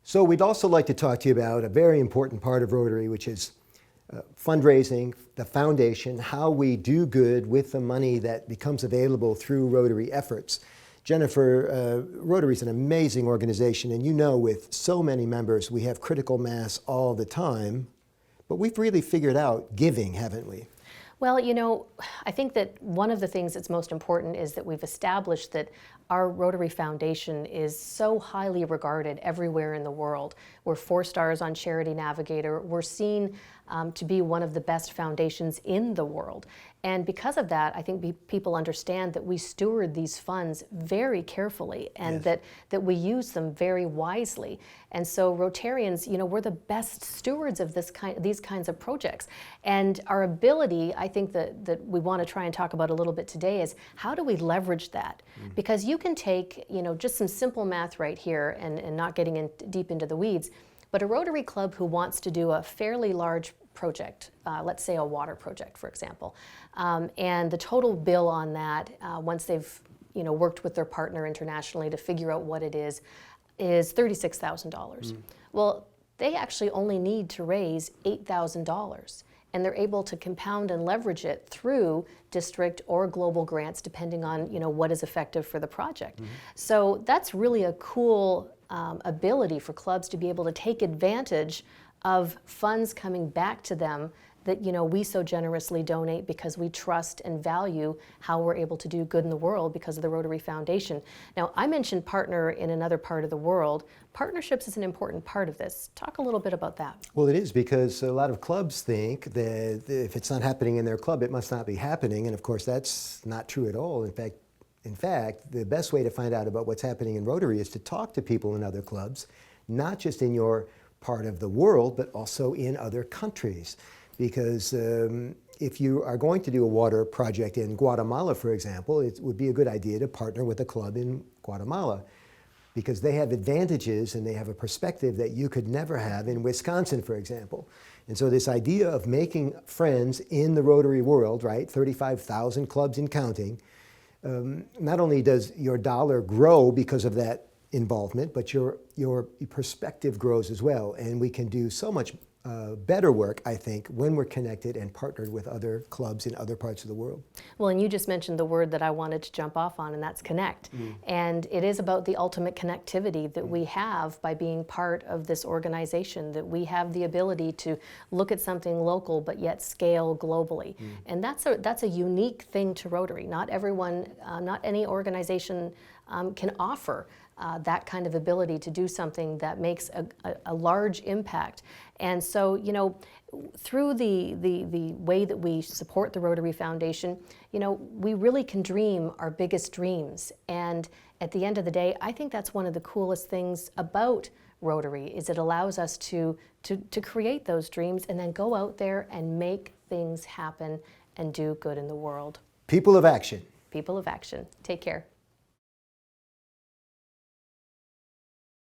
So we'd also like to talk to you about a very important part of Rotary, which is fundraising, the foundation, how we do good with the money that becomes available through Rotary efforts. Jennifer, Rotary is an amazing organization, and you know with so many members we have critical mass all the time, but we've really figured out giving, haven't we? Well, you know, I think that one of the things that's most important is that we've established that our Rotary Foundation is so highly regarded everywhere in the world. We're 4 stars on Charity Navigator. We're seen to be one of the best foundations in the world. And because of that, I think people understand that we steward these funds very carefully and Yes. that we use them very wisely. And so Rotarians, you know, we're the best stewards of these kinds of projects. And our ability, I think that we want to try and talk about a little bit today is how do we leverage that? Because you can take, you know, just some simple math right here and not getting deep into the weeds, but a Rotary Club who wants to do a fairly large project, let's say a water project, for example, and the total bill on that, once they've worked with their partner internationally to figure out what it is $36,000. Well, they actually only need to raise $8,000, and they're able to compound and leverage it through district or global grants, depending on what is effective for the project. So that's really a cool ability for clubs to be able to take advantage of funds coming back to them that we so generously donate because we trust and value how we're able to do good in the world because of the Rotary Foundation. Now, I mentioned partner in another part of the world. Partnerships is an important part of this. Talk a little bit about that. Well, it is, because a lot of clubs think that if it's not happening in their club, it must not be happening, and of course that's not true at all. In fact, the best way to find out about what's happening in Rotary is to talk to people in other clubs, not just in your part of the world, but also in other countries. Because if you are going to do a water project in Guatemala, for example, it would be a good idea to partner with a club in Guatemala, because they have advantages and they have a perspective that you could never have in Wisconsin, for example. And so this idea of making friends in the Rotary world, right, 35,000 clubs and counting, not only does your dollar grow because of that involvement, but your perspective grows as well. And we can do so much better work, I think, when we're connected and partnered with other clubs in other parts of the world. Well, and you just mentioned the word that I wanted to jump off on, and that's connect. And it is about the ultimate connectivity that we have by being part of this organization, that we have the ability to look at something local but yet scale globally. And that's a unique thing to Rotary. Not everyone, not any organization can offer that kind of ability to do something that makes a large impact. And so, through the way that we support the Rotary Foundation, we really can dream our biggest dreams. And at the end of the day, I think that's one of the coolest things about Rotary, is it allows us to create those dreams and then go out there and make things happen and do good in the world. People of action. People of action. Take care.